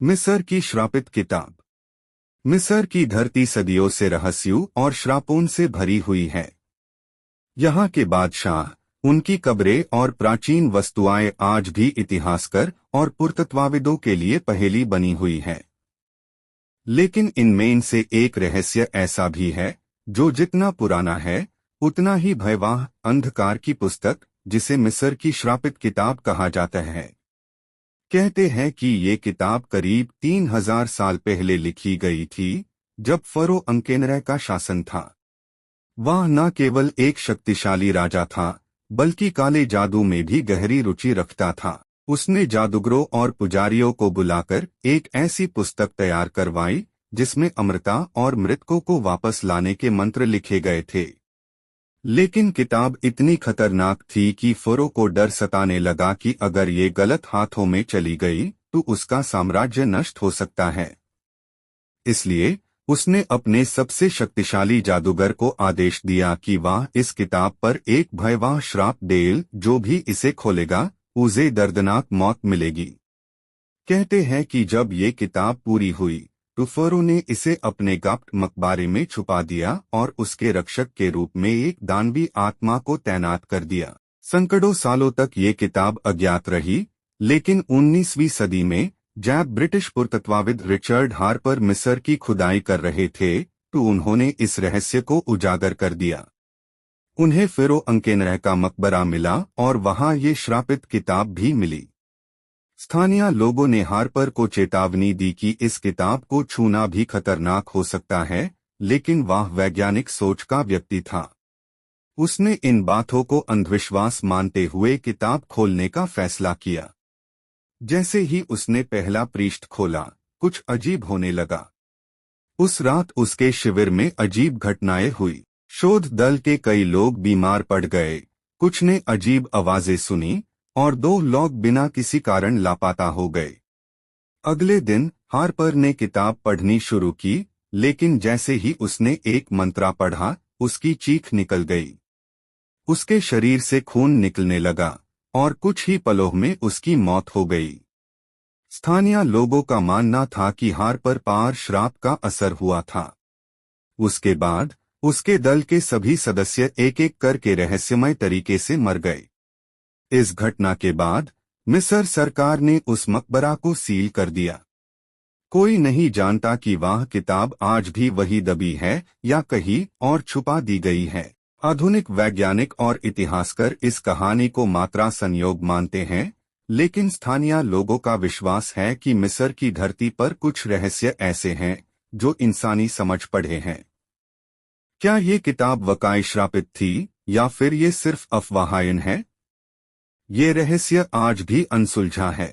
मिस्र की श्रापित किताब। मिस्र की धरती सदियों से रहस्यों और श्रापों से भरी हुई है। यहाँ के बादशाह, उनकी कब्रें और प्राचीन वस्तुएं आज भी इतिहासकार और पुरातत्वविदों के लिए पहेली बनी हुई है। लेकिन इनमें से एक रहस्य ऐसा भी है जो जितना पुराना है उतना ही भयावह, अंधकार की पुस्तक, जिसे मिस्र की श्रापित किताब कहा जाता है। कहते हैं कि ये किताब करीब 3000 साल पहले लिखी गई थी, जब फरो अंकेनरे का शासन था। वह न केवल एक शक्तिशाली राजा था, बल्कि काले जादू में भी गहरी रुचि रखता था। उसने जादूगरों और पुजारियों को बुलाकर एक ऐसी पुस्तक तैयार करवाई जिसमें अमरता और मृतकों को वापस लाने के मंत्र लिखे गए थे। लेकिन किताब इतनी खतरनाक थी कि फरो को डर सताने लगा कि अगर ये गलत हाथों में चली गई तो उसका साम्राज्य नष्ट हो सकता है। इसलिए उसने अपने सबसे शक्तिशाली जादूगर को आदेश दिया कि वह इस किताब पर एक भयावह श्राप दे, जो भी इसे खोलेगा उसे दर्दनाक मौत मिलेगी। कहते हैं कि जब ये किताब पूरी हुई तो फरो ने इसे अपने गुप्त मकबरे में छुपा दिया और उसके रक्षक के रूप में एक दानवी आत्मा को तैनात कर दिया। सैकड़ों सालों तक ये किताब अज्ञात रही, लेकिन 19वीं सदी में जब ब्रिटिश पुरातत्वविद रिचर्ड हार्पर मिस्र की खुदाई कर रहे थे तो उन्होंने इस रहस्य को उजागर कर दिया। उन्हें फेरो अंकेनरे का मकबरा मिला और वहां ये श्रापित किताब भी मिली। स्थानीय लोगों ने हार्पर को चेतावनी दी कि इस किताब को छूना भी खतरनाक हो सकता है, लेकिन वह वैज्ञानिक सोच का व्यक्ति था। उसने इन बातों को अंधविश्वास मानते हुए किताब खोलने का फैसला किया। जैसे ही उसने पहला पृष्ठ खोला, कुछ अजीब होने लगा। उस रात उसके शिविर में अजीब घटनाएं हुई। शोध दल के कई लोग बीमार पड़ गए, कुछ ने अजीब आवाजें सुनी और 2 लोग बिना किसी कारण लापता हो गए। अगले दिन हार्पर ने किताब पढ़नी शुरू की, लेकिन जैसे ही उसने एक मंत्र पढ़ा, उसकी चीख निकल गई। उसके शरीर से खून निकलने लगा और कुछ ही पलों में उसकी मौत हो गई। स्थानीय लोगों का मानना था कि हार्पर पर श्राप का असर हुआ था। उसके बाद उसके दल के सभी सदस्य एक एक करके रहस्यमय तरीके से मर गए। इस घटना के बाद मिस्र सरकार ने उस मकबरा को सील कर दिया। कोई नहीं जानता कि वह किताब आज भी वही दबी है या कहीं और छुपा दी गई है। आधुनिक वैज्ञानिक और इतिहासकार इस कहानी को मात्रा संयोग मानते हैं, लेकिन स्थानीय लोगों का विश्वास है कि मिस्र की धरती पर कुछ रहस्य ऐसे हैं जो इंसानी समझ पड़े हैं। क्या ये किताब वाकई श्रापित थी या फिर ये सिर्फ अफवाहें हैं? ये रहस्य आज भी अनसुलझा है।